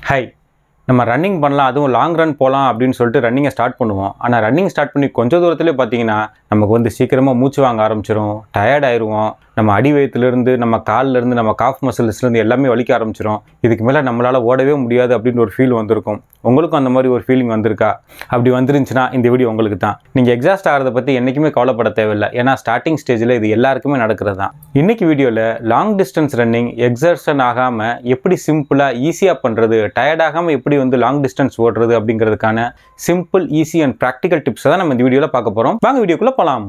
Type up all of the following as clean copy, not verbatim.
Hi, நம்ம running பண்ணலாம், அதுவும் லாங் ரன் போகலாம் அப்படின்னு சொல்லிட்டு ரன்னிங்கை ஸ்டார்ட் பண்ணுவோம். ஆனால் ரன்னிங் ஸ்டார்ட் பண்ணி கொஞ்சம் தூரத்துலேயே பார்த்தீங்கன்னா நமக்கு சீக்கிரமாக மூச்சு வாங்க ஆரம்பிச்சிடும், டயர்ட் ஆயிடுவோம். நம்ம அடி வயிற்றுலேருந்து, நம்ம கால்லேருந்து, நம்ம காஃப் மசில்ஸ்லேருந்து எல்லாமே வலிக்க ஆரம்பிச்சிடும். இதுக்கு மேலே நம்மளால் ஓடவே முடியாது அப்படின்னு ஒரு ஃபீல் வந்திருக்கும். உங்களுக்கும் அந்த மாதிரி ஒரு ஃபீலிங் வந்திருக்கா? அப்படி வந்துருந்துச்சுன்னா இந்த வீடியோ உங்களுக்கு தான். நீங்கள் எக்ஸாஸ்ட் ஆகிறத பற்றி என்றைக்குமே கவலைப்பட தேவையில்லை. ஏன்னா ஸ்டார்டிங் ஸ்டேஜில் இது எல்லாருக்குமே நடக்கிறது தான். இன்றைக்கி வீடியோவில் லாங் டிஸ்டன்ஸ் ரன்னிங் எக்ஸர்ஷன் ஆகாமல் எப்படி சிம்பிளாக ஈஸியாக பண்ணுறது, டயர்ட் ஆகாமல் எப்படி லாங் டிஸ்டன்ஸ் ஓடுறது அப்படிங்கிறதுக்கான சிம்பிள், ஈஸி அண்ட் ப்ராக்டிக்கல் டிப்ஸை தான் நம்ம இந்த வீடியோவில் பார்க்க போகிறோம். வாங்க வீடியோக்குள்ளே போகலாம்.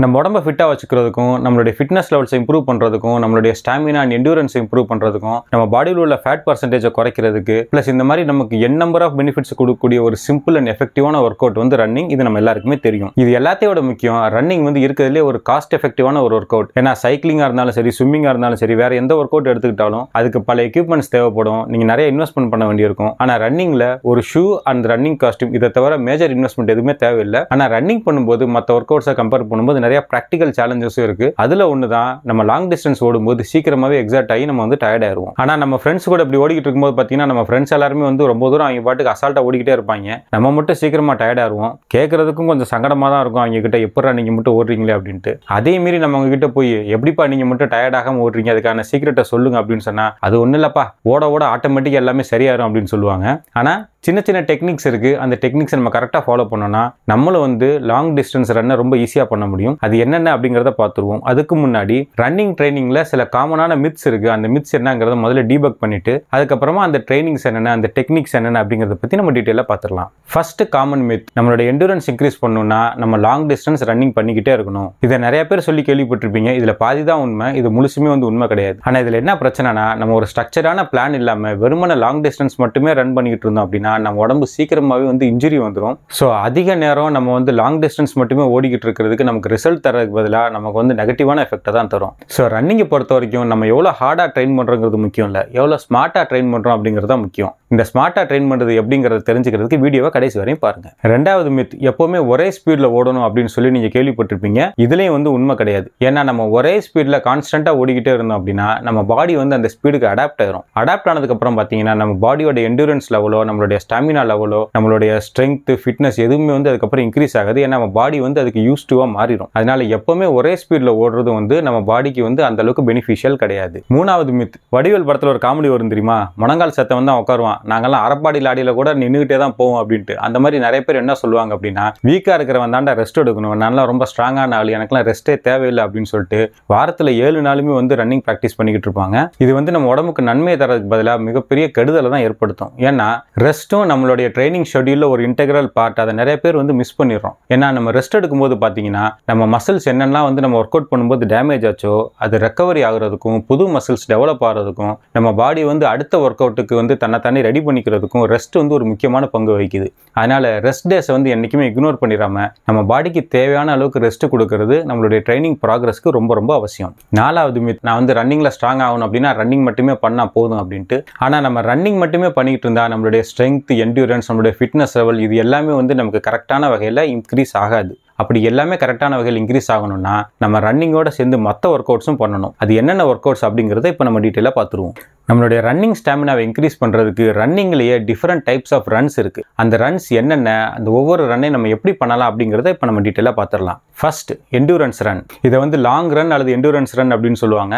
நம்ம உடம்பை ஃபிட்டாக வச்சுக்கிறதுக்கும், நம்மளுடைய ஃபிட்னஸ் லெவல்ஸை இம்ப்ரூவ் பண்ணுறதுக்கும், நம்மளுடைய ஸ்டாமினா அண்ட் என்டூரன்ஸை இம்ப்ரூவ் பண்ணுறதுக்கும், நம்ம பாடியில் உள்ள ஃபேட் பர்சன்டேஜை குறைக்கிறதுக்கு, ப்ளஸ் இந்த மாதிரி நமக்கு நம்பர் ஆஃப் பெனிஃபிட்ஸ் கொடுக்கக்கூடிய ஒரு சிம்பிள் அண்ட் எஃபெக்டிவான ஒர்க் அவுட் ரன்னிங். இது நம்ம எல்லாருக்குமே தெரியும். இது எல்லாத்தையோட முக்கியம், ரன்னிங் இருக்கிறதுலே ஒரு காஸ்ட் எஃபெக்டிவான ஒரு ஒர்க் அவுட். ஏன்னா சைக்கிளிங்காக இருந்தாலும் சரி, ஸ்விம்மிங்காக இருந்தாலும் சரி, வேறு எந்த ஒர்க் அவுட் எடுத்துக்கிட்டாலும் அதுக்கு பல எக்யூப்மெண்ட்ஸ் தேவைப்படும். நீங்கள் நிறைய இன்வெஸ்ட்மெண்ட் பண்ண வேண்டியிருக்கும். ஆனால் ரன்னிங்கில் ஒரு ஷூ அண்ட் ரன்னிங் காஸ்டியூம் இதை தவிர மேஜர் இன்வெஸ்ட்மெண்ட் எதுவுமே தேவையில்லை. ஆனால் ரன்னிங் பண்ணும்போது மற்ற ஒர்க் அவுட்ஸை கம்பேர் பண்ணும்போது நிறைய ப்ராக்டிக்கல் சேலஞ்சஸும் இருக்கு. அதுல ஒன்று தான், நம்ம லாங் டிஸ்டன்ஸ் ஓடும்போது சீக்கிரமாவே எக்ஸாக்ட் ஆகி நம்ம டயர்ட் ஆயிடுவோம். ஆனால் நம்ம ஃப்ரெண்ட்ஸ் கூட இப்படி ஓடிக்கிட்டு இருக்கும்போது பார்த்தீங்கன்னா நம்ம ஃப்ரெண்ட்ஸ் எல்லாருமே ரொம்ப தூரம் அவங்க பாட்டுக்கு அசால்ட்டாக ஓடிக்கிட்டே இருப்பாங்க. நம்ம மட்டும் சீக்கிரமாக டயர்ட் ஆயிடுவோம். கேட்கறதுக்கும் கொஞ்சம் சங்கடமாக தான் இருக்கும். அவங்க கிட்ட எப்படா நீங்கள் மட்டும் ஓடுறீங்களே அப்படின்ட்டு. அதே மீறி நம்ம அவங்க கிட்ட போய் எப்படிப்பா நீங்கள் மட்டும் டயர்ட் ஆகாமல் ஓடுறீங்க, அதுக்கான சீக்கிரட்டை சொல்லுங்க அப்படின்னு சொன்னா, அது ஒன்றும் இல்லப்பா, ஓட ஓட ஆட்டோமேட்டிக்காக எல்லாமே சரியாயிரும் அப்படின்னு சொல்லுவாங்க. ஆனால் சின்ன சின்ன டெக்னிக்ஸ் இருக்கு. அந்த டெக்னிக்ஸ் நம்ம கரெக்டாக ஃபாலோ பண்ணோம்னா நம்மளும் லாங் டிஸ்டன்ஸ் ரன்னை ரொம்ப ஈஸியாக பண்ண முடியும். அது என்னென்ன அப்படிங்கிறத பார்த்துருவோம். அதுக்கு முன்னாடி ரன்னிங் ட்ரைனிங்ல சில காமனான மித்ஸ் இருக்கு. அந்த மித்ஸ் என்னங்கிறத முதல்ல டீபக் பண்ணிட்டு அதுக்கப்புறமா அந்த ட்ரைனிங்ஸ் என்னென்ன, அந்த டெக்னிக்ஸ் என்னென்ன அப்படிங்கிறத பற்றி நம்ம டீட்டெயிலாக பார்த்துடலாம். ஃபர்ஸ்ட் காமன் மித், நம்மளோட எண்டூரன்ஸ் இன்க்ரீஸ் பண்ணணும்னா நம்ம லாங் டிஸ்டன்ஸ் ரன்னிங் பண்ணிக்கிட்டே இருக்கணும். இதை நிறைய பேர் சொல்லி கேள்விப்பட்டிருப்பீங்க. இதில் பாதி தான் உண்மை, இது முழுசுமே உண்மை கிடையாது. ஆனால் இதில் என்ன பிரச்சனைனா, நம்ம ஒரு ஸ்ட்ரக்சரான பிளான் இல்லாமல் வெறுமன லாங் டிஸ்டன்ஸ் மட்டுமே ரன் பண்ணிக்கிட்டு இருந்தோம் அப்படின்னா நம்ம உடம்பு சீக்கிரமாவே இன்ஜுரி வந்துடும். ஸோ அதிக நேரம் நம்ம லாங் டிஸ்டன்ஸ் மட்டுமே ஓடிக்கிட்டு இருக்கிறதுக்கு நமக்கு ரிசல்ட் தரதுக்கு பதிலாக நமக்கு நெகட்டிவான எஃபெக்டை தான் தரும். ஸோ ரன்னிங்கை பொறுத்த வரைக்கும் நம்ம எவ்வளோ ஹார்டாக ட்ரெயின் பண்ணுறோங்கிறது முக்கியம் இல்லை, எவ்வளோ ஸ்மார்ட்டாக ட்ரெயின் பண்ணுறோம் அப்படிங்கிறது தான் முக்கியம். இந்த ஸ்மார்ட்டாக ட்ரெயின் பண்ணுறது எப்படிங்கிறத தெரிஞ்சுக்கிறதுக்கு வீடியோவை கடைசி வரையும் பாருங்க. ரெண்டாவது மித், எப்போவுமே ஒரே ஸ்பீடில் ஓடணும் அப்படின்னு சொல்லி நீங்கள் கேள்விப்பட்டிருப்பீங்க. இதுலேயும் உண்மை கிடையாது. ஏன்னா நம்ம ஒரே ஸ்பீடில் கான்ஸ்டன்ட்டாக ஓடிக்கிட்டே இருந்தோம் அப்படின்னா நம்ம பாடி அந்த ஸ்பீடுக்கு அடாப்ட் ஆயிரும். அடாப்ட் ஆனதுக்கப்புறம் பார்த்தீங்கன்னா நம்ம பாடியோட எண்டூரன்ஸ் லெவலோ, நம்மளுடைய ஸ்டாமினா லெவலோ, நம்மளுடைய ஸ்ட்ரென்த், ஃபிட்னஸ் எதுவுமே அதுக்கப்புறம் இன்க்ரீஸ் ஆகுது. ஏன்னா நம்ம பாடி அதுக்கு யூஸ்டுவா மாறிடும். அதனால எப்பவுமே ஒரே ஸ்பீட்ல ஓடுறது நம்ம பாடிக்கு அந்த அளவுக்கு பெனிஃபிஷியல் கிடையாது. மூணாவது மித், வடிவேல் படத்துல ஒரு காமெடி வரும் தெரியுமா, முழங்கால் சத்தம் தான் உட்காருவான், நாங்கெல்லாம் அரைப்பாடி லாடியில கூட நின்றுகிட்டே தான் போவோம் அப்படின்ட்டு. அந்த மாதிரி நிறைய பேர் என்ன சொல்லுவாங்க அப்படின்னா, வீக்கா இருக்கிறவன் தாண்டா ரெஸ்ட் எடுக்கணும், நல்லா ரொம்ப ஸ்ட்ராங்கான ஆள், எனக்குலாம் ரெஸ்டே தேவையில்லை அப்படின்னு சொல்லிட்டு வாரத்துல 7 நாளுமே ரன்னிங் ப்ராக்டிஸ் பண்ணிக்கிட்டு இருப்பாங்க. இது நம்ம உடம்புக்கு நன்மையை தரதுக்கு பதிலாக மிகப்பெரிய கெடுதலை தான் ஏற்படுத்தும். ஏன்னா ரெஸ்ட்டும் நம்மளுடைய ட்ரைனிங் ஷெட்யூல்ல ஒரு இன்டெகிரல் பார்ட். அதை நிறைய பேர் மிஸ் பண்ணிடுறோம். ஏன்னா நம்ம ரெஸ்ட் எடுக்கும்போது பார்த்தீங்கன்னா நம்ம மசில்ஸ் என்னெல்லாம் நம்ம ஒர்க் அவுட் பண்ணும்போது டேமேஜ் ஆச்சோ அது ரெக்கவரி ஆகுறதுக்கும், புது மசில்ஸ் டெவலப் ஆகிறதுக்கும், நம்ம பாடி அடுத்த ஒர்க் அவுட்டுக்கு தன்னை ரெடி பண்ணிக்கிறதுக்கும் ரெஸ்ட் ஒரு முக்கியமான பங்கு வகிக்குது. அதனால ரெஸ்ட் டேஸ் என்னைக்குமே இக்னோர் பண்ணிடாம நம்ம பாடிக்கு தேவையான அளவுக்கு ரெஸ்ட் கொடுக்கறது நம்மளுடைய ட்ரைனிங் ப்ராக்ரஸ்க்கு ரொம்ப ரொம்ப அவசியம். நாலாவது மித், நான் ரன்னிங்ல ஸ்ட்ராங் ஆகணும் அப்படின்னா ரன்னிங் மட்டுமே பண்ணா போதும் அப்படின்ட்டு. ஆனா நம்ம ரன்னிங் மட்டுமே பண்ணிட்டு இருந்தா நம்மளுடைய ஸ்ட்ரென்த், என்டூரன்ஸ், நம்மளுடைய ஃபிட்னஸ் லெவல் இது எல்லாமே நமக்கு கரெக்டான வகையில் இன்க்ரீஸ் ஆகாது. அப்படி எல்லாமே கரெக்டான வகையில் இன்க்ரீஸ் ஆகணும்னா நம்ம ரன்னிங்கோட சேர்ந்து மற்ற ஒர்க் அவுட்ஸும் பண்ணணும். அது என்னென்ன ஒர்க் அவுட்ஸ் அப்படிங்கிறத இப்போ நம்ம டீட்டெயிலாக பார்த்துருவோம். நம்மளுடைய ரன்னிங் ஸ்டாமினாவை இன்க்ரீஸ் பண்ணுறதுக்கு ரன்னிங்லேயே டிஃப்ரெண்ட் டைப்ஸ் ஆஃப் ரன்ஸ் இருக்குது. அந்த ரன்ஸ் என்னென்ன, அந்த ஒவ்வொரு ரன்னையும் நம்ம எப்படி பண்ணலாம் அப்படிங்கிறத இப்போ நம்ம டீட்டெயிலாக பார்த்துடலாம். First endurance run. இதை லாங் ரன் அல்லது என்டூரன்ஸ் ரன் அப்படின்னு சொல்லுவாங்க.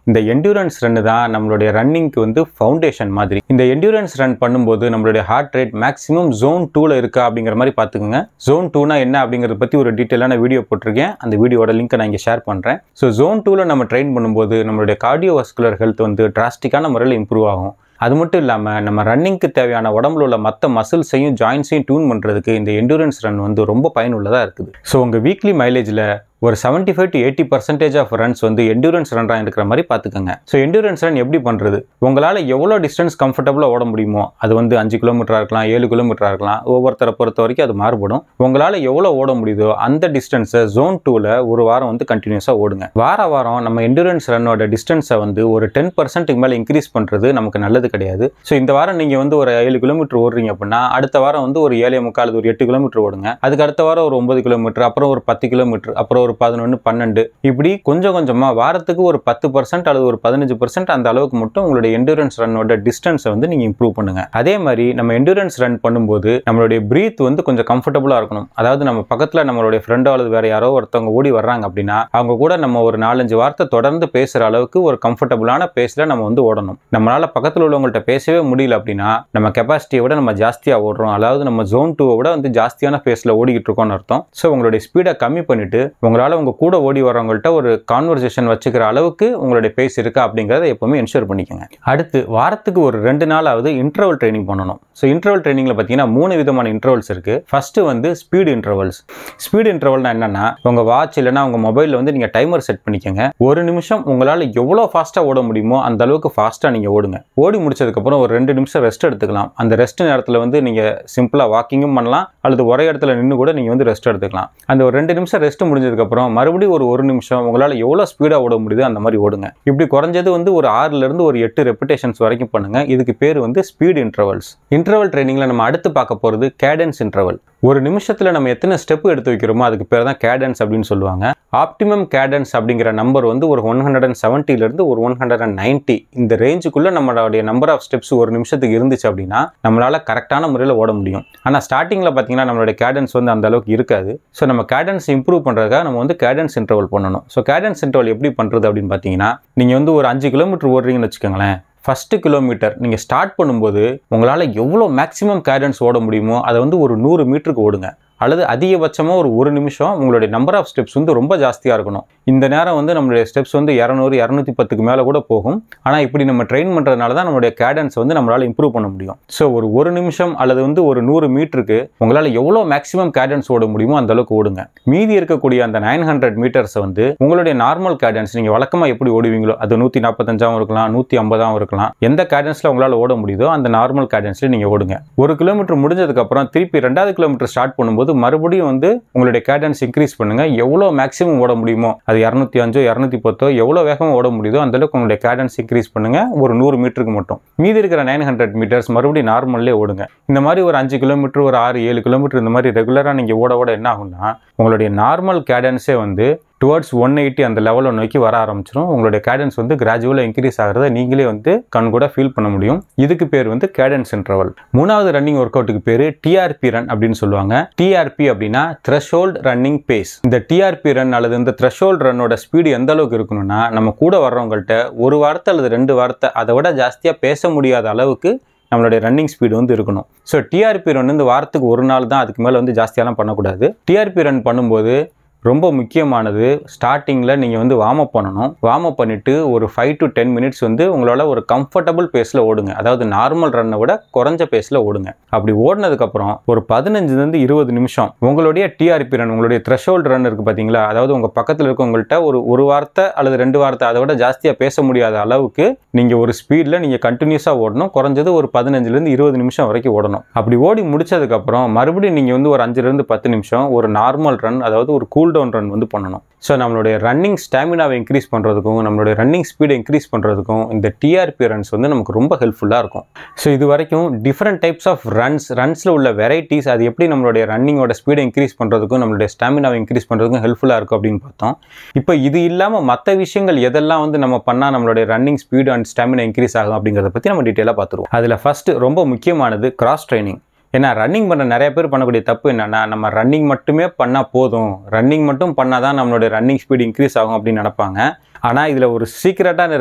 இந்த என்டூரன்ஸ் ரன் தான் நம்மளுடைய ரன்னிங்க்கு ஃபவுண்டேஷன் மாதிரி. இந்த என்டூரன்ஸ் ரன் பண்ணும்போது நம்மளுடைய ஹார்ட் ரேட் மேக்ஸிமம் ஜோன் 2ல இருக்கா அப்படிங்கிற மாதிரி பார்த்துக்கோங்க. ஜோன் 2னா என்ன அப்படிங்கிறத பற்றி ஒரு டீட்டெயிலான வீடியோ போட்டிருக்கேன். அந்த வீடியோட லிங்க் நான் இங்கே ஷேர் பண்ணுறேன். ஸோ ஜோன் 2ல நம்ம ட்ரெயின் பண்ணும்போது நம்மளுடைய கார்டியோவாஸ்குலர் ஹெல்த் டிராஸ்டிக்கான முறையில் இம்ப்ரூவ் ஆகும். அது மட்டும் இல்லாமல் நம்ம ரன்னிங்க்கு தேவையான உடம்புல உள்ள மற்ற மசில்ஸையும் ஜாயின்ஸையும் டியூன் பண்ணுறதுக்கு இந்த என்டூரன்ஸ் ரன் ரொம்ப பயனுள்ளதாக இருக்குது. ஸோ உங்கள் வீக்லி மைலேஜில் ஒரு 75 to 80% ஆஃப் ரன்ஸ் என்டூரன்ஸ் ரன்னாக இருக்கிற மாதிரி பார்த்துக்கோங்க. ஸோ என்டூரன்ஸ் ரன் எப்படி பண்ணுறது, உங்களால் எவ்வளோ டிஸ்டன்ஸ் கம்ஃபர்டபுளாக ஓட முடியுமோ, அது 5 கிலோமீட்டராக இருக்கலாம், 7 கிலோமீட்டராக இருக்கலாம், ஒவ்வொருத்தரை பொறுத்த வரைக்கும் அது மாறுபடும். உங்களால் எவ்வளோ ஓட முடியுதோ அந்த டிஸ்டன்ஸை ஜோன் 2ல ஒரு வாரம் கண்டினியூஸாக ஓடுங்க. வாரம் நம்ம என்டூரன்ஸ் ரன்னோட டிஸ்டன்ஸை ஒரு 10% மேலே இன்க்ரீஸ் பண்ணுறது நமக்கு நல்லது கிடையாது. ஸோ இந்த வாரம் நீங்கள் ஒரு 7 கிலோமீட்டர் ஓடுறீங்க அப்படின்னா அடுத்த வாரம் ஒரு 7.25 ஒரு 8 கிலோமீட்டர் ஓடுங்க. அதுக்கு அடுத்த வாரம் ஒரு 9 கிலோமீட்டர், அப்புறம் ஒரு 10 கிலோமீட்டர், அப்புறம் ஒரு 11, 12 இப்படி கொஞ்சம் கொஞ்சமா வாரத்துக்கு ஒரு 10% அல்லது ஒரு 15% அந்த அளவுக்கு மட்டும் உங்களுடைய எண்டூரன்ஸ் ரன்னோட டிஸ்டன்ஸை வந்து நீங்க இம்ப்ரூவ் பண்ணுங்க. அதே மாதிரி நம்ம எண்டூரன்ஸ் ரன் பண்ணும்போது நம்மளுடைய பிரீத் வந்து கொஞ்சம் கம்ஃபர்டபுளா இருக்கணும். அதாவது நம்ம பக்கத்துல நம்மளுடைய ஃப்ரெண்டோ அல்லது வேற யாரோ ஒருத்தவங்க ஓடி வர்றாங்க அப்படின்னா அவங்க கூட நம்ம ஒரு 4-5 வார்த்தை தொடர்ந்து பேசுற அளவுக்கு ஒரு கம்ஃபர்டபுளான பேஸ்ல நம்ம வந்து ஓடணும். நம்மளால பக்கத்துல உள்ளவங்கள்ட்ட பேசவே முடியல அப்படின்னா நம்ம கெப்பாசிட்டியை விட நம்ம ஜாஸ்தியா ஓடுறோம், அதாவது நம்ம ஜோன் 2 விட வந்து ஜாஸ்தியான பேஸ்ல ஓடிக்கிட்டு இருக்கோம்னு அர்த்தம். ஸோ உங்களுடைய ஸ்பீடை கம்மி பண்ணிட்டு உங்களால உங்க கூட ஓடி வரவங்கள்ட்ட ஒரு கான்வர்சேஷன் வச்சுக்கிற அளவுக்கு உங்களுடைய பேஸ் இருக்கா அப்படிங்கறத எப்பவுமே என்ஷூர் பண்ணிக்கோங்க. அடுத்து வாரத்துக்கு ஒரு 2 நாளாவது இன்டர்வல் ட்ரைனிங் பண்ணணும். ஸோ இன்டர்வல் ட்ரைனிங்ல பார்த்தீங்கன்னா 3 விதமான இன்டர்வல்ஸ் இருக்கு. ஃபர்ஸ்ட் வந்து ஸ்பீட் இன்டர்வல்ஸ். ஸ்பீட் இன்டர்வல்னா என்னன்னா உங்க வாட்ச் இல்லைன்னா உங்க மொபைல்ல வந்து நீங்க டைமர் செட் பண்ணிக்கோங்க. ஒரு நிமிஷம் உங்களால எவ்வளவு ஃபாஸ்டா ஓட முடியுமோ அந்த அளவுக்கு ஃபாஸ்டா நீங்க ஓடுங்க. ஓடி முடிச்சதுக்கு அப்புறம் ஒரு 2 நிமிஷம் ரெஸ்ட் எடுத்துக்கலாம். அந்த ரெஸ்ட் நேரத்தில் வந்து நீங்க சிம்பிளா வாக்கிங்கும் பண்ணலாம் அல்லது ஒரே இடத்துல நின்று கூட நீங்க வந்து ரெஸ்ட் எடுத்துக்கலாம். அந்த ஒரு 2 நிமிஷம் ரெஸ்ட் முடிஞ்சதுக்கு அப்புறம் மறுபடியும் ஒரு நிமிஷம் உங்களால எவ்வளவு ஸ்பீடா ஓட முடியுது அந்த மாதிரி ஓடுங்க. இப்படி குறைஞ்சது வந்து ஒரு 6ல இருந்து ஒரு 8 ரெப்பிடேஷன்ஸ் வரைக்கும் பண்ணுங்க. இதுக்கு பேர் வந்து ஸ்பீட் இன்டர்வல்ஸ். இன்டர்வல் ட்ரைனிங்ல நம்ம அடுத்து பார்க்க போறது கேடன்ஸ் இன்டர்வல். ஒரு நிமிஷத்துல நம்ம எத்தனை ஸ்டெப் எடுத்து வைக்கிறோமோ அதுக்கு பேர் தான் கேடன்ஸ் அப்படின்னு சொல்லுவாங்க. ஆப்டிமம் கேடன்ஸ் அப்படிங்கிற நம்பர் வந்து ஒரு 170ல இருந்து ஒரு 190 இந்த ரேஞ்சுக்குள்ள நம்மளுடைய நம்பர் ஆஃப் ஸ்டெப்ஸ் ஒரு நிமிஷத்துக்கு இருந்துச்சு அப்படின்னா நம்மளால கரெக்டான முறையில் ஓட முடியும். ஆனா ஸ்டார்டிங்ல பாத்தீங்கன்னா நம்மளுடைய கேடன்ஸ் வந்து அந்த அளவுக்கு இருக்காது. ஸோ நம்ம கேடன்ஸ் இம்ப்ரூவ் பண்றதுக்காக நம்ம வந்து கேடன்ஸ் இன்டர்வல் பண்ணணும். ஸோ கேடன்ஸ் இன்டர்வல் எப்படி பண்றது அப்படின்னு பாத்தீங்கன்னா நீங்க வந்து ஒரு 5 கிலோமீட்டர் ஓடுறீங்கன்னு வச்சுக்கோங்களேன். ஃபர்ஸ்ட் கிலோமீட்டர் நீங்கள் ஸ்டார்ட் பண்ணும்போது உங்களால் எவ்வளோ மேக்ஸிமம் கேடன்ஸ் ஓட முடியுமோ அதை வந்து ஒரு 100 மீட்டருக்கு ஓடுங்க. அல்லது அதிகபட்சமாக ஒரு நிமிஷம் உங்களுடைய நம்பர் ஆஃப் ஸ்டெப்ஸ் வந்து ரொம்ப ஜாஸ்தியாக இருக்கணும். இந்த நேரம் வந்து நம்மளுடைய ஸ்டெப்ஸ் வந்து 200, 210க்கு மேலே கூட போகும். ஆனால் இப்படி நம்ம ட்ரெயின் பண்ணுறதுனால தான் நம்மளுடைய கேடன்ஸ் வந்து நம்மளால் இம்ப்ரூவ் பண்ண முடியும். ஸோ ஒரு நிமிஷம் அல்லது வந்து ஒரு 100 மீட்டருக்கு உங்களால் எவ்வளோ மேக்ஸிமம் கேடன்ஸ் ஓட முடியுமோ அந்த அளவுக்கு ஓடுங்க. மீதி இருக்கக்கூடிய அந்த 900 மீட்டர்ஸை வந்து உங்களுடைய நார்மல் கேடன்ஸ் நீங்கள் வழக்கமாக எப்படி ஓடுவீங்களோ அது 145ஆகவும் இருக்கலாம், 150ஆகவும் இருக்கலாம். எந்த கேடன்ஸில் உங்களால் ஓட முடியுதோ அந்த நார்மல் கேடன்ஸில் நீங்கள் ஓடுங்க. 1 கிலோமீட்டர் முடிஞ்சதுக்கப்புறம் திருப்பி 2வது கிலோமீட்டர் ஸ்டார்ட் பண்ணும்போது மறுபடியும் வந்து உங்களுடைய கேடன்ஸ் இன்க்ரீஸ் பண்ணுங்க. எவ்வளோ மேக்ஸிமம் ஓட முடியுமோ அது 205, 210 எவ்வளோ வேகமாக ஓட முடியுதோ அந்த அளவுக்கு உங்களுடைய கேடன்ஸ் இன்க்ரீஸ் பண்ணுங்க ஒரு 100 மீட்டருக்கு மட்டும். மீதி இருக்கிற 900 மீட்டர்ஸ் மறுபடியும் நார்மல்லே ஓடுங்க. இந்த மாதிரி ஒரு 5 கிலோமீட்டர், ஒரு 6, 7 கிலோமீட்டர் இந்த மாதிரி ரெகுலராக நீங்கள் ஓட என்ன ஆகும்னா உங்களுடைய நார்மல் கேடன்ஸே வந்து டுவர்ட்ஸ் 180 அந்த லெவலை நோக்கி வர ஆரம்பிச்சிடும். உங்களுடைய கேடன்ஸ் வந்து கிராஜுவலாக இன்க்ரீஸ் ஆகிறத நீங்களே வந்து கண் கூட ஃபீல் பண்ண முடியும். இதுக்கு பேர் வந்து கேடன்ஸ் இன்டர்வல். 3வது ரன்னிங் ஒர்க் அவுட்டுக்கு பேர் டிஆர்பி ரன் அப்படின்னு சொல்லுவாங்க. டிஆர்பி அப்படின்னா த்ரெஷோல்ட் ரன்னிங் பேஸ். இந்த டிஆர்பி ரன் அல்லது இந்த த்ரெஷோல்ட் ரன்னோட ஸ்பீடு எந்த அளவுக்கு இருக்கணும்னா நம்ம கூட வர்றவங்கள்ட்ட ஒரு வார்த்தை அல்லது 2 வார்த்தை அதை விட ஜாஸ்தியாக பேச முடியாத அளவுக்கு நம்மளுடைய ரன்னிங் ஸ்பீடு வந்து இருக்கணும். ஸோ டிஆர்பி ரன் வந்து வாரத்துக்கு ஒரு நாள் தான், அதுக்கு மேலே வந்து ஜாஸ்தியெல்லாம் பண்ணக்கூடாது. டிஆர்பி ரன் பண்ணும்போது ரொம்ப முக்கியமானது ஸ்டார்டிங்கில் நீங்கள் வந்து வார்ம் அப் பண்ணணும். வார்ம் அப் பண்ணிவிட்டு ஒரு 5 to 10 மினிட்ஸ் வந்து உங்களால் ஒரு கம்ஃபர்டபுள் பேஸில் ஓடுங்க. அதாவது நார்மல் ரன்னை விட குறைஞ்ச பேஸில் ஓடுங்க. அப்படி ஓடினதுக்கப்புறம் ஒரு 15லேருந்து 20 நிமிஷம் உங்களுடைய டிஆர்பி ரன், உங்களுடைய த்ரெஷோல்ட் ரன் இருக்குது பார்த்தீங்களா, அதாவது உங்கள் பக்கத்தில் இருக்கவங்கள்ட்ட ஒரு வார்த்தை அல்லது 2 வார்த்தை அதை விட ஜாஸ்தியாக பேச முடியாத அளவுக்கு நீங்கள் ஒரு ஸ்பீடில் நீங்கள் கண்டினியூஸாக ஓடணும். குறைஞ்சது ஒரு 15லேருந்து 20 நிமிஷம் வரைக்கும் ஓடணும். அப்படி ஓடி முடிச்சதுக்கப்புறம் மறுபடியும் நீங்கள் வந்து ஒரு 5லேருந்து 10 நிமிஷம் ஒரு நார்மல் ரன், அதாவது ஒரு கூல் டவுன் ரன் வந்து பண்ணணும். ஸோ நம்மளுடைய ரன்னிங் ஸ்டாமினாவை இன்க்ரீஸ் பண்ணுறதுக்கும் நம்மளுடைய ரன்னிங் ஸ்பீடை இன்க்ரீஸ் பண்ணுறதுக்கும் இந்த டிஆர்பி ரன்ஸ் வந்து நமக்கு ரொம்ப ஹெல்ப்ஃபுல்லாக இருக்கும். ஸோ இது வரைக்கும் டிஃப்ரெண்ட் டைப்ஸ் ஆஃப் ரன்ஸில் உள்ள வெரைட்டிஸ், அது எப்படி நம்மளுடைய ரன்னிங்கோட ஸ்பீடை இன்க்ரீஸ் பண்ணுறதுக்கும் நம்மளுடைய ஸ்டாமினாவை இன்க்ரீஸ் பண்ணுறதுக்கும் ஹெல்ப்ஃபுல்லாக இருக்கும் அப்படின்னு பார்த்தோம். இப்போ இது இல்லாமல் மற்ற விஷயங்கள் எதெல்லாம் வந்து நம்ம பண்ணால் நம்மளுடைய running speed and stamina increase ஆகும் அப்படிங்கிறத பற்றி நம்ம டீட்டெயிலாக பார்த்துருவோம். அதில் ஃபஸ்ட்டு ரொம்ப முக்கியமானது கிராஸ் ட்ரைனிங். ஏன்னா ரன்னிங் பண்ணுற நிறைய பேர் பண்ணக்கூடிய தப்பு என்னன்னா நம்ம ரன்னிங் மட்டுமே பண்ணால் போதும், ரன்னிங் மட்டும் பண்ணால் தான் நம்மளுடைய ரன்னிங் ஸ்பீடு இன்க்ரீஸ் ஆகும் அப்படின்னு நினைப்பாங்க. ஆனால் இதில் ஒரு சீக்ரெட்டான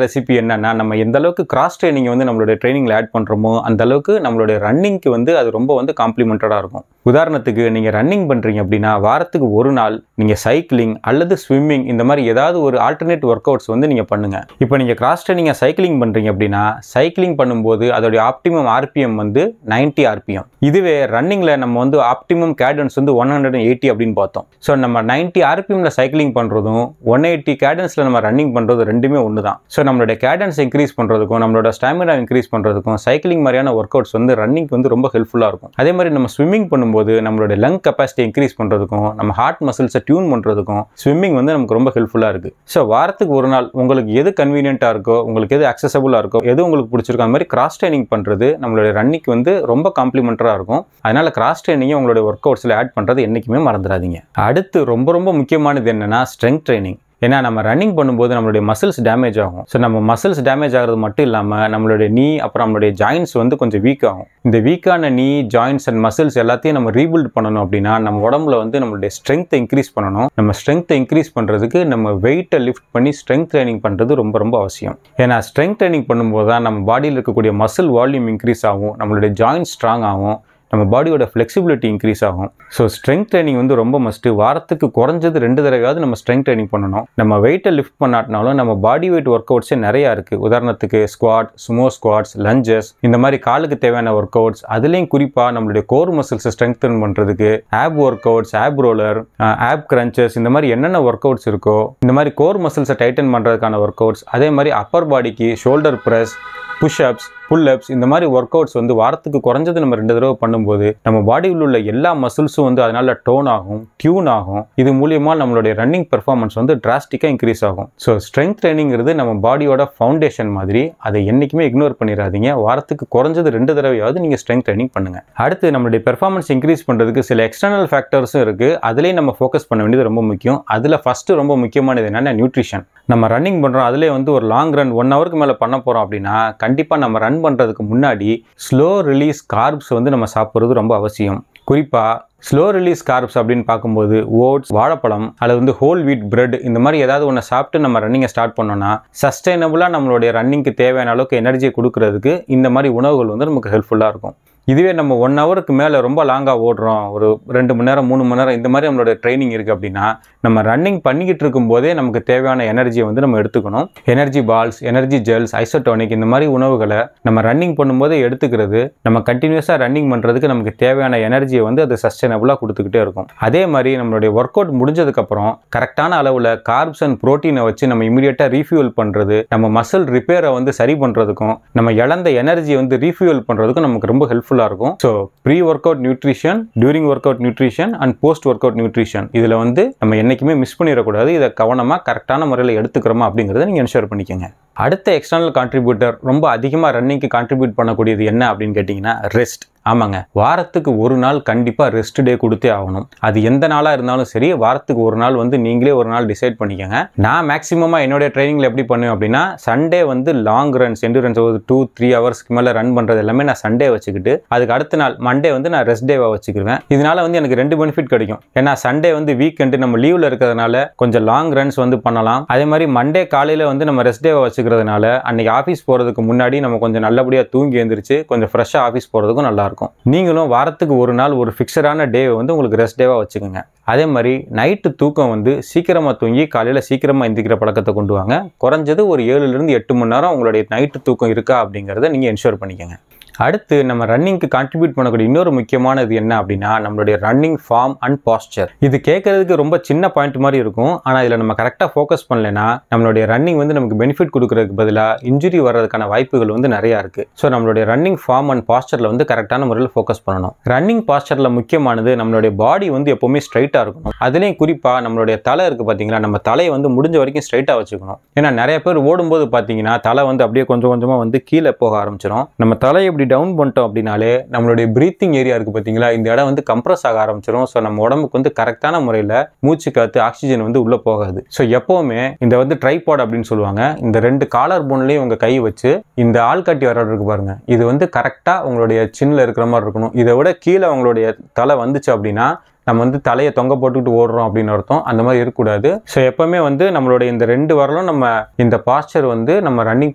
ரெசிபி என்னன்னா நம்ம எந்த அளவுக்கு கிராஸ் ட்ரைனிங் வந்து நம்மளுடைய ட்ரைனிங்கில் ஆட் பண்ணுறோமோ அந்த அளவுக்கு நம்மளுடைய ரன்னிங்க்கு வந்து அது ரொம்ப வந்து காம்ப்ளிமெண்டடாக இருக்கும். உதாரணத்துக்கு நீங்கள் ரன்னிங் பண்ணுறீங்க அப்படின்னா வாரத்துக்கு ஒரு நாள் நீங்கள் சைக்கிளிங் அல்லது ஸ்விம்மிங் இந்த மாதிரி ஏதாவது ஒரு ஆல்டர்னேட் ஒர்க் அவுட்ஸ் வந்து நீங்கள் பண்ணுங்கள். இப்போ நீங்கள் கிராஸ் ட்ரைனிங்கை சைக்கிளிங் பண்ணுறீங்க அப்படின்னா சைக்கிளிங் பண்ணும்போது அதோடைய ஆப்டிமம் ஆர்பிஎம் வந்து 90 ஆர்பிஎம். இதுவே ரன்னிங்கில் நம்ம வந்து ஆப்டிமம் கேடன்ஸ் வந்து 180 அப்படின்னு பார்த்தோம். ஸோ நம்ம 90 ஆர்பிஎம்ல சைக்கிளிங் பண்ணுறதும் 180 கேடன்ஸில் நம்ம ரன்னிங் ரன்னிங் பண்ணுறது ரெண்டுமே ஒன்று தான். ஸோ நம்மளுடைய கேடன்ஸ் இன்க்ரீஸ் பண்ணுறதுக்கும் நம்மளோட ஸ்டாமினா இன்க்ரீஸ் பண்ணுறதுக்கும் சைக்கிளிங் மாதிரியான ஒர்க் அவுட்ஸ் வந்து ரன்னிங் வந்து ரொம்ப ஹெல்ப்ஃபுல்லாக இருக்கும். அதே மாதிரி நம்ம ஸ்விம்மிங் பண்ணும்போது நம்மளுடைய லங் கெப்பாசிட்டி இன்க்ரீஸ் பண்ணுறதுக்கும் நம்ம ஹார்ட் மசில்ஸை டியூன் பண்ணுறதுக்கும் ஸ்விம்மிங் வந்து நமக்கு ரொம்ப ஹெல்ப்ஃபுல்லாக இருக்குது. ஸோ வாரத்துக்கு ஒரு நாள் உங்களுக்கு எது கன்வீனியன்ட்டாக இருக்கோ, உங்களுக்கு எது அக்சசபிளாக இருக்கோ, எது உங்களுக்கு பிடிச்சிருக்கோ அந்த மாதிரி கிராஸ் ட்ரைனிங் பண்ணுறது நம்மளுடைய ரன்னிங்க்கு வந்து ரொம்ப காம்ப்ளிமெண்டராக இருக்கும். அதனால கிராஸ் ட்ரைனிங்கை உங்களுடைய ஒர்க் அவுட்ஸில் ஆட் பண்ணுறது என்றைக்குமே மறந்துடாதீங்க. அடுத்து ரொம்ப ரொம்ப முக்கியமானது என்னன்னா ஸ்ட்ரெங்த் ட்ரைனிங். ஏன்னா நம்ம ரன்னிங் பண்ணும்போது நம்மளுடைய மசில்ஸ் டேமேஜ் ஆகும். ஸோ நம்ம மசில்ஸ் டேமேஜ் ஆகிறது மட்டும் இல்லாமல் நம்மளுடைய நீ அப்புறம் நம்மளுடைய ஜாயின்ஸ் வந்து கொஞ்சம் வீக் ஆகும். இந்த வீக்கான நீ, ஜாயின்ஸ் அண்ட் மசில்ஸ் எல்லாத்தையும் நம்ம ரீபில்ட் பண்ணணும் அப்படின்னா நம்ம உடம்புல வந்து நம்மளுடைய ஸ்ட்ரென்த்தை இன்க்ரீஸ் பண்ணணும். நம்ம ஸ்ட்ரென்த்தை இன்க்ரீஸ் பண்ணுறதுக்கு நம்ம வெயிட்டை லிஃப்ட் பண்ணி ஸ்ட்ரென்த் ட்ரைனிங் பண்ணுறது ரொம்ப ரொம்ப அவசியம். ஏன்னா ஸ்ட்ரென்த் ட்ரைனிங் பண்ணும்போது தான் நம்ம பாடியில் இருக்கக்கூடிய மசில் வால்யூம் இன்க்ரீஸ் ஆகும், நம்மளுடைய ஜாயின்ஸ் ஸ்ட்ராங் ஆகும், நம்ம பாடியோட ஃப்ளெக்சிபிலிட்டி இன்க்ரீஸ் ஆகும். ஸோ ஸ்ட்ரென்த் ட்ரைனிங் வந்து ரொம்ப மஸ்ட்டு. வாரத்துக்கு குறைஞ்சது 2 தடவையாவது நம்ம ஸ்ட்ரென்த் ட்ரைனிங் பண்ணணும். நம்ம வெயிட்டை லிஃப்ட் பண்ணாட்டினாலும் நம்ம பாடி வெயிட் ஒர்க் அவுட்ஸே நிறையா இருக்குது. உதாரணத்துக்கு ஸ்குவாட், சுமோ ஸ்குவாட்ஸ், லஞ்சஸ், இந்த மாதிரி காலுக்கு தேவையான ஒர்க் அவுட்ஸ். அதுலேயும் குறிப்பாக நம்மளுடைய கோர் மசில்ஸை ஸ்ட்ரென்தன் பண்ணுறதுக்கு ab workouts, ab roller, ab crunches, இந்த மாதிரி என்னென்ன ஒர்க் அவுட்ஸ் இருக்கோ இந்த மாதிரி கோர் மசில்ஸை டைட்டன் பண்ணுறதுக்கான ஒர்க் அவுட்ஸ். அதே மாதிரி அப்பர் பாடிக்கு ஷோல்டர் ப்ரெஸ், புஷ்அப்ஸ், புல்அப்ஸ், இந்த மாதிரி ஒர்க் அவுட்ஸ் வந்து வாரத்துக்கு குறைஞ்சது நம்ம 2 தடவை பண்ணும்போது நம்ம பாடியில் உள்ள எல்லா மசில்ஸும் வந்து அதனால டோன் ஆகும், டியூன் ஆகும். இது மூலியமா நம்மளுடைய ரன்னிங் பெர்ஃபார்மன்ஸ் வந்து டிராஸ்டிக்காக இன்க்ரீஸ் ஆகும். ஸோ ஸ்ட்ரென்த் ட்ரைனிங்கிறது நம்ம பாடியோட ஃபவுண்டேஷன் மாதிரி. அதை என்றைக்குமே இக்னோர் பண்ணிடாதீங்க. வாரத்துக்கு குறைஞ்சது 2 தடவையாவது நீங்கள் ஸ்ட்ரென்த் ட்ரைனிங் பண்ணுங்க. அடுத்து நம்மளுடைய பெர்ஃபார்மன்ஸ் இன்க்ரீஸ் பண்ணுறதுக்கு சில எக்ஸ்டர்னல் ஃபேக்டர்ஸும் இருக்குது. அதுலேயும் நம்ம ஃபோக்கஸ் பண்ண வேண்டியது ரொம்ப முக்கியம். அதில் ஃபஸ்ட்டு ரொம்ப முக்கியமானது என்னென்னா நியூட்ரிஷன். நம்ம ரன்னிங் பண்ணுறோம், அதிலே வந்து ஒரு லாங் ரன் 1 ஹவருக்கு மேலே பண்ண போகிறோம் அப்படின்னா கண்டிப்பாக நம்ம ரன் பண்ணுறதுக்கு முன்னாடி ஸ்லோ ரிலீஸ் கார்ப்ஸ் வந்து நம்ம சாப்பிட்றது ரொம்ப அவசியம். குறிப்பாக ஸ்லோ ரிலீஸ் கார்ப்ஸ் அப்படின்னு பார்க்கும்போது ஓட்ஸ், வாழைப்பழம் அல்லது வந்து ஹோல் வீட் பிரெட், இந்த மாதிரி ஏதாவது ஒன்று சாப்பிட்டு நம்ம ரன்னிங்கை ஸ்டார்ட் பண்ணோம்னா சஸ்டைனபுளாக நம்மளுடைய ரன்னிங்க்கு தேவையான அளவுக்கு எனர்ஜியை கொடுக்கறதுக்கு இந்த மாதிரி உணவுகள் வந்து நமக்கு ஹெல்ப்ஃபுல்லாக இருக்கும். இதுவே நம்ம 1 ஹவருக்கு மேலே ரொம்ப லாங்காக ஓடுறோம், ஒரு 2 மணி நேரம் 3 மணி நேரம் இந்த மாதிரி நம்மளோட ட்ரைனிங் இருக்குது அப்படின்னா நம்ம ரன்னிங் பண்ணிக்கிட்டு இருக்கும் போதே நமக்கு தேவையான எனர்ஜியை வந்து நம்ம எடுத்துக்கணும். Energy balls, energy gels, isotonic, இந்த மாதிரி உணவுகளை நம்ம ரன்னிங் பண்ணும்போதே எடுத்துக்கிறது நம்ம கண்டினியூஸாக ரன்னிங் பண்ணுறதுக்கு நமக்கு தேவையான எனர்ஜியை வந்து அது சஸ்டைனபுளாக கொடுத்துக்கிட்டே இருக்கும். அதே மாதிரி நம்மளுடைய ஒர்க் அவுட் முடிஞ்சதுக்கப்புறம் கரெக்டான அளவில் கார்ப்ஸ் அண்ட் ப்ரோட்டீனை வச்சு நம்ம இமீடியட்டாக ரீஃபியூல் பண்ணுறது நம்ம மசில் ரிப்பேரை வந்து சரி பண்ணுறதுக்கும் நம்ம இழந்த எனர்ஜியை வந்து ரீஃபியூல் பண்ணுறதுக்கும் நமக்கு ரொம்ப ஹெல்ப்ஃபுல்லாக இருக்கும். So pre workout nutrition, during workout nutrition and post workout nutrition, இதில் வந்து நம்ம என்னைக்குமே மிஸ் பண்ணிடக்கூடாது. இதை கவனமாக கரெக்டான முறையில் எடுத்துக்கிறோமா அப்படிங்கிறத நீங்கள் என்ஷூர் பண்ணிக்கோங்க. அடுத்த எக்ஸ்டர்னல் கான்ட்ரிபியூட்டர் ரொம்ப அதிகமாக ரன்னிங்க்கு கான்ட்ரிபியூட் பண்ணக்கூடியது என்ன அப்படின்னு கேட்டிங்கன்னா ரெஸ்ட். ஆமாங்க, வாரத்துக்கு ஒரு நாள் கண்டிப்பாக ரெஸ்ட் டே கொடுத்தே ஆகணும். அது எந்த நாளாக இருந்தாலும் சரி, வாரத்துக்கு ஒரு நாள் வந்து நீங்களே ஒரு நாள் டிசைட் பண்ணிக்கோங்க. நான் மேக்ஸிமமாக என்னுடைய ட்ரைனிங்கில் எப்படி பண்ணுவேன் அப்படின்னா சண்டே வந்து லாங் ரன்ஸ், என்டூரன்ஸ் ஒரு 2-3 ஹவர்ஸ்க்கு மேலே ரன் பண்ணுறது எல்லாமே நான் சண்டே வச்சுக்கிட்டு அதுக்கு அடுத்த நாள் மண்டே வந்து நான் ரெஸ்ட் டேவாக வச்சுக்கிடுவேன். இதனால வந்து எனக்கு 2 பெனிஃபிட் கிடைக்கும். ஏன்னா சண்டே வந்து வீக்கெண்டு நம்ம லீவில் இருக்கிறதுனால கொஞ்சம் லாங் ரன்ஸ் வந்து பண்ணலாம். அதே மாதிரி மண்டே காலையில் வந்து நம்ம ரெஸ்ட் டேவை வச்சுக்கிறதுனால அன்னைக்கு ஆஃபீஸ் போகிறதுக்கு முன்னாடி நம்ம கொஞ்சம் நல்லபடியாக தூங்கி எழுந்திரிச்சு கொஞ்சம் ஃப்ரெஷ்ஷாக ஆஃபீஸ் போகிறதுக்கும் நல்லாயிருக்கும். நீங்களும் வாரத்துக்கு ஒரு நாள் ஒரு ஃபிக்ஸடான டே வந்து உங்களுக்கு ரெஸ்ட் டேவாக வச்சுக்கோங்க. அதே மாதிரி நைட்டு தூக்கம் வந்து சீக்கிரமாக தூங்கி காலையில் சீக்கிரமாக எந்திக்கிற பழக்கத்தை கொண்டு வாங்க. குறைஞ்சது ஒரு 7லிருந்து 8 மணி நேரம் உங்களுடைய நைட்டு தூக்கம் இருக்கா அப்படிங்கிறத நீங்கள் என்ஷூர் பண்ணிக்கோங்க. அடுத்து நம்ம ரன்னிங்க்கு கான்ட்ரிபியூட் பண்ணக்கூடிய இன்னொரு முக்கியமானது என்ன அப்படின்னா நம்மளுடைய ரன்னிங் ஃபார்ம் அண்ட் பாஸ்டர். இது கேட்கறதுக்கு ரொம்ப சின்ன பாயிண்ட் மாதிரி இருக்கும், ஆனால் இதில் நம்ம கரெக்டாக ஃபோக்கஸ் பண்ணலைன்னா நம்மளுடைய ரன்னிங் வந்து நமக்கு பெனிஃபிட் கொடுக்கறதுக்கு பதிலாக இன்ஜுரி வர்றதுக்கான வாய்ப்புகள் வந்து நிறையா இருக்குது. ஸோ நம்மளுடைய ரன்னிங் ஃபார்ம் அண்ட் பாஸ்டரில் வந்து கரெக்டான முறையில் ஃபோக்கஸ் பண்ணணும். ரன்னிங் பாஸ்டரில் முக்கியமானது நம்மளுடைய பாடி வந்து எப்போவுமே ஸ்ட்ரைட்டாக இருக்கணும். அதுலேயும் குறிப்பாக நம்மளுடைய தலை இருக்குது பார்த்தீங்களா, நம்ம தலையை வந்து முடிஞ்ச வரைக்கும் ஸ்ட்ரைட்டாக வச்சுக்கணும். ஏன்னா நிறைய பேர் ஓடும்போது பார்த்தீங்கன்னா தலை வந்து அப்படியே கொஞ்சம் கொஞ்சமாக வந்து கீழே போக ஆரம்பிச்சிடும். நம்ம தலையை இப்படி டவுன் பண்ணிட்டோம் அப்படின்னாலே நம்மளுடைய பிரீத்திங் ஏரியா இருக்கு பார்த்தீங்களா, இந்த இடம் வந்து கம்ப்ரஸ் ஆக ஆரம்பிச்சிடும். ஸோ நம்ம உடம்புக்கு வந்து கரெக்டான முறையில் மூச்சு காத்து ஆக்சிஜன் வந்து உள்ள போகாது. ஸோ எப்பவுமே இந்த வந்து ட்ரைபாட் அப்படின்னு சொல்லுவாங்க, இந்த 2 காலர் போன்லையும் உங்க கை வச்சு இந்த ஆள்காட்டி வர்றது இருக்கு பாருங்க, இது வந்து கரெக்டா உங்களுடைய சின்ல இருக்கிற மாதிரி இருக்கணும். இதை விட கீழே உங்களுடைய தலை வந்துச்சு அப்படின்னா நம்ம வந்து தலையை தொங்க போட்டுக்கிட்டு ஓடுறோம் அப்படின்னு அர்த்தம். அந்த மாதிரி இருக்கக்கூடாது. ஸோ எப்பவுமே வந்து நம்மளுடைய இந்த 2 வரலும் நம்ம இந்த பாஸ்டர் வந்து நம்ம ரன்னிங்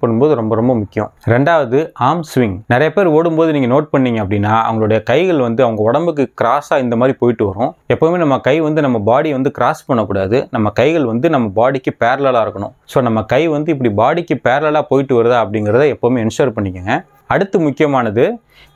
பண்ணும்போது ரொம்ப ரொம்ப முக்கியம். ரெண்டாவது ஆர்ம் ஸ்விங். நிறைய பேர் ஓடும்போது நீங்கள் நோட் பண்ணீங்க அப்படின்னா அவங்களுடைய கைகள் வந்து அவங்க உடம்புக்கு கிராஸாக இந்த மாதிரி போயிட்டு வரும். எப்பவுமே நம்ம கை வந்து நம்ம பாடி வந்து கிராஸ் பண்ணக்கூடாது. நம்ம கைகள் வந்து நம்ம பாடிக்கு பேரலாக இருக்கணும். ஸோ நம்ம கை வந்து இப்படி பாடிக்கு பேரலாக போயிட்டு வருதா அப்படிங்கிறத எப்பவுமே என்ஷூர் பண்ணிக்கோங்க. அடுத்து முக்கியமானது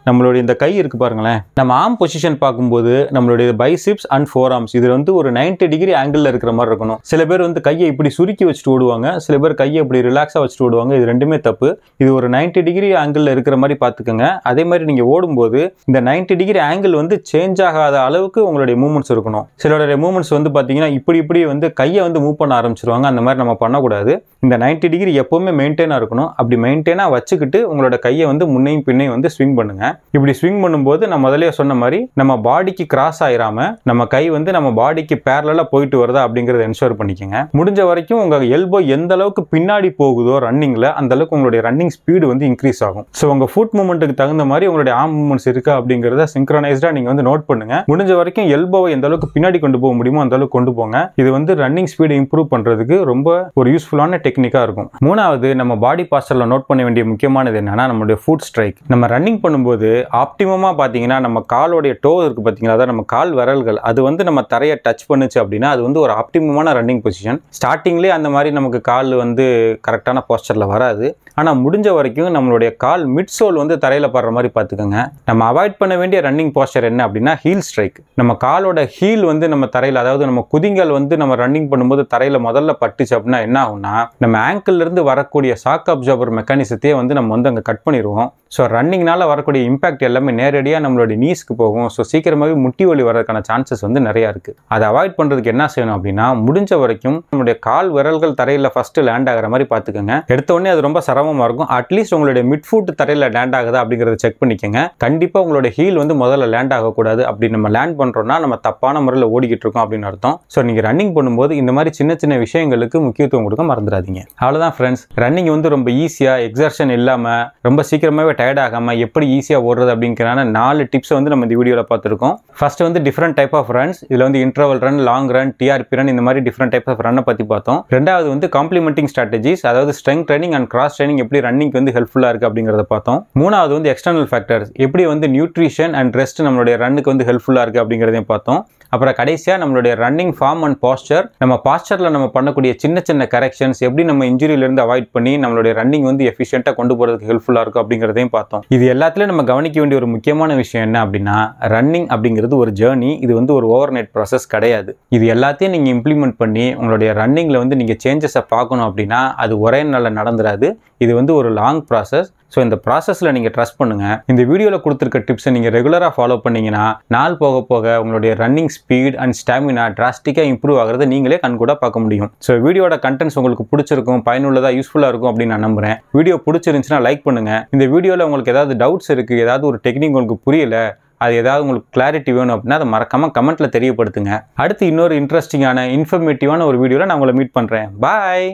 நம்மளுடைய இந்த கை இருக்குது பாருங்களேன், நம்ம ஆர்ம் பொசிஷன் பார்க்கும்போது நம்மளுடைய பைசிப்ஸ் அண்ட் ஃபோர் ஆர்ம்ஸ் இது வந்து ஒரு 90 டிகிரி ஆங்கிளில் இருக்கிற மாதிரி இருக்கணும். சில பேர் வந்து கையை இப்படி சுருக்கி வச்சுட்டு ஓடுவாங்க, சில பேர் கையை இப்படி ரிலாக்ஸாக வச்சுட்டு ஓடுவாங்க. இது ரெண்டுமே தப்பு. இது ஒரு 90 டிகிரி ஆங்கிளில் இருக்கிற மாதிரி பார்த்துக்கோங்க. அதே மாதிரி நீங்கள் ஓடும்போது இந்த 90 டிகிரி ஆங்கிள் வந்து சேஞ்ச் ஆகாத அளவுக்கு உங்களுடைய மூவ்மெண்ட்ஸ் இருக்கணும். சிலருடைய மூவ்மெண்ட்ஸ் வந்து பார்த்தீங்கன்னா இப்படி வந்து கையை வந்து மூவ் பண்ண ஆரம்பிச்சிருவாங்க. அந்த மாதிரி நம்ம பண்ணக்கூடாது. இந்த 90 டிகிரி எப்போவுமே மெயின்டைனாக இருக்கணும். அப்படி மெயின்டைனாக வச்சுக்கிட்டு உங்களோட கையை வந்து முன்னையும் பின்னையும் வந்து ஸ்விங் பண்ணுங்க. இப்படி ஸ்விங் பண்ணும்போது நான் முதலே சொன்ன மாதிரி நம்ம பாடிக்கு கிராஸ் ஆயிராம நம்ம கை வந்து நம்ம பாடிக்கு பேரலா போயிட்டு வருதா அப்படிங்கறத என்ஷூர் பண்ணிக்கங்க. முடிஞ்ச வரைக்கும் உங்க எல்போ எந்த அளவுக்கு பின்னாடி போகுதோ ரன்னிங்ல அந்த அளவுக்கு உங்களுடைய ரன்னிங் ஸ்பீடு வந்து இன்க்ரீஸ் ஆகும். ஸோ உங்க ஃபுட் மூவ்மெண்ட்டுக்கு தகுந்த மாதிரி உங்களுடைய ஆர்ம் மூவ்மெண்ட்ஸ் இருக்கா அப்படிங்கறத சிங்க்ரோனைஸ்டா நீங்க வந்து நோட் பண்ணுங்க. முடிஞ்ச வரைக்கும் எல்போவை எந்த அளவுக்கு பின்னாடி கொண்டு போக முடியுமோ அந்த அளவுக்கு கொண்டு போங்க. இது வந்து ரன்னிங் ஸ்பீடு இம்ப்ரூவ் பண்றதுக்கு ரொம்ப ஒரு யூஸ்ஃபுல்லான டெக்னிக்கா இருக்கும். மூணாவது, நம்ம பாடி பாஸ்டர்ல நோட் பண்ண வேண்டிய முக்கியமானது என்னன்னா நம்மளுடைய ஃபுட் ஸ்ட்ரைக். நம்ம ரன்னிங் பண்ணும்போது ஆப்டிமமா பாத்தீங்கன்னா நம்ம காலோடைய டோ இருக்கு பாத்தீங்களா, அதாவது நம்ம கால் விரல்கள் அது வந்து நம்ம தரையை டச் பண்ணுச்சு அப்படின்னா அது வந்து ஒரு ஆப்டிமமான ரன்னிங் பொசிஷன். ஸ்டார்டிங்லேயே அந்த மாதிரி நமக்கு கால் வந்து கரெக்டான போஸ்டர்ல வராது. ஆனால் முடிஞ்ச வரைக்கும் நம்மளுடைய கால் மிட் சோல் வந்து தரையில் படுற மாதிரி பார்த்துக்கோங்க. நம்ம அவாய்ட் பண்ண வேண்டிய ரன்னிங் போஸ்டர் என்ன அப்படின்னா ஹீல் ஸ்ட்ரைக். நம்ம காலோட ஹீல் வந்து நம்ம தரையில், அதாவது நம்ம குதிங்கால் வந்து நம்ம ரன்னிங் பண்ணும்போது தரையில் முதல்ல பட்டுச்சு அப்படின்னா என்ன ஆகும்னா நம்ம ஆங்கிள் இருந்து வரக்கூடிய ஷாக் அப்சார்பர் மெக்கானிசத்தையே வந்து நம்ம வந்து அங்கே கட் பண்ணிடுவோம். ஸோ ரன்னிங்னால வரக்கூடிய இம்பாக்ட் எல்லாமே நேரடியாக நம்மளுடைய நீஸ்க்கு போகும். ஸோ சீக்கிரமாகவே முட்டி வலி வரதுக்கான சான்சஸ் வந்து நிறையா இருக்குது. அதை அவாய்ட் பண்ணுறதுக்கு என்ன செய்யணும் அப்படின்னா முடிஞ்ச வரைக்கும் நம்மளுடைய கால் விரல்கள் தரையில் ஃபர்ஸ்ட் லேண்ட் ஆகிற மாதிரி பார்த்துக்கோங்க. எடுத்த உடனே அது ரொம்ப சிரமமாக இருக்கும். அட்லீஸ்ட் உங்களுடைய மிட் ஃபுட் தரையில் லேண்ட் ஆகுதா அப்படிங்கிறத செக் பண்ணிக்கோங்க. கண்டிப்பாக உங்களுடைய ஹீல் வந்து முதல்ல லேண்ட் ஆகக்கூடாது. அப்படி நம்ம லேண்ட் பண்ணுறோம்னா நம்ம தப்பான முறையில் ஓடிக்கிட்டு இருக்கோம் அப்படின்னு அர்த்தம். ஸோ நீங்கள் ரன்னிங் பண்ணும்போது இந்த மாதிரி சின்ன சின்ன விஷயங்களுக்கு முக்கியத்துவம் கொடுக்க மறந்துடாதீங்க. அவ்வளோதான் ஃப்ரெண்ட்ஸ். ரன்னிங் வந்து ரொம்ப ஈஸியாக எக்ஸர்ஷன் இல்லாமல் ரொம்ப சீக்கிரமாகவே டயர்ட் ஆகாமல் எப்படி ஈஸியாக ஓடுறது அப்படிங்கிறனால 4 டிப்ஸை வந்து நம்ம இந்த வீடியோவில் பார்த்துருக்கோம். ஃபர்ஸ்ட் வந்து டிஃப்ரெண்ட் டைப் ஆஃப் ரன்ஸ். இதில் வந்து interval run, long run, TRP run, இந்த மாதிரி டிஃப்ரெண்ட் டைப் ஆஃப் ரன்னை பற்றி பார்த்தோம். ரெண்டாவது வந்து காம்ப்ளிமெண்டிங் ஸ்ட்ராட்டஜிஸ், அதாவது strength training and cross training எப்படி ரன்னிங்க்கு வந்து ஹெல்ப்ஃபுல்லாக இருக்குது அப்படிங்கிறத பார்த்தோம். மூணாவது வந்து எக்ஸ்டர்னல் ஃபேக்டர்ஸ், எப்படி வந்து நியூட்ரிஷன் அண்ட் ரெஸ்ட் நம்மளுடைய ரன்னுக்கு வந்து ஹெல்ப்ஃபுல்லாக இருக்குது அப்படிங்கிறதையும் பார்த்தோம். அப்புறம் கடைசியாக நம்மளுடைய ரன்னிங் ஃபார்ம் அண்ட் பாஸ்டர், நம்ம பாஸ்டரில் நம்ம பண்ணக்கூடிய சின்ன சின்ன கரெக்ஷன்ஸ் எப்படி நம்ம இன்ஜுரியிலேருந்து அவாய்ட் பண்ணி நம்மளுடைய ரன்னிங் வந்து எஃபிஷியண்டாக கொண்டு போகிறதுக்கு ஹெல்ப்ஃபுல்லாக இருக்கும் அப்படிங்கிறதையும் பார்த்தோம். இது எல்லாத்துலேயும் நம்ம கவனிக்க வேண்டிய ஒரு முக்கியமான விஷயம் என்ன அப்படின்னா ரன்னிங் அப்படிங்கிறது ஒரு ஜேர்னி. இது வந்து ஒரு ஓவர் நைட் ப்ராசஸ் கிடையாது. இது எல்லாத்தையும் நீங்கள் இம்ப்ளிமெண்ட் பண்ணி உங்களுடைய ரன்னிங்கில் வந்து நீங்கள் சேஞ்சஸை பார்க்கணும் அப்படின்னா அது ஒரே நாளில் நடந்துடாது. இது வந்து ஒரு லாங் ப்ராசஸ். ஸோ இந்த ப்ராசஸில் நீங்கள் ட்ரஸ்ட் பண்ணுங்கள். இந்த வீடியோவில் கொடுத்துருக்க டிப்ஸை நீங்கள் ரெகுலராக ஃபாலோ பண்ணிங்கன்னா நாள் போக போக உங்களுடைய ரன்னிங் ஸ்பீட் அண்ட் ஸ்டாமினா டிராஸ்டிக்காக இம்ப்ரூவ் ஆகிறத நீங்களே கண்கூட பார்க்க முடியும். ஸோ வீடியோட கண்டென்ட்ஸ் உங்களுக்கு பிடிச்சிருக்கும், பயனுள்ளதாக, யூஸ்ஃபுல்லாக இருக்கும் அப்படின்னு நான் நம்புகிறேன். வீடியோ பிடிச்சிருந்துச்சுன்னா லைக் பண்ணுங்கள். இந்த வீடியோவில் உங்களுக்கு ஏதாவது டவுட்ஸ் இருக்குது, ஏதாவது ஒரு டெக்னிக் உங்களுக்கு புரியல, அது ஏதாவது உங்களுக்கு கிளாரிட்டி வேணும் அப்படின்னா அதை மறக்காமல் கமெண்ட்டில் தெரியப்படுத்துங்க. அடுத்து இன்னொரு இன்ட்ரெஸ்டிங்கான இன்ஃபர்மேட்டிவான ஒரு வீடியோவில் நான் உங்களை மீட் பண்ணுறேன். பாய்.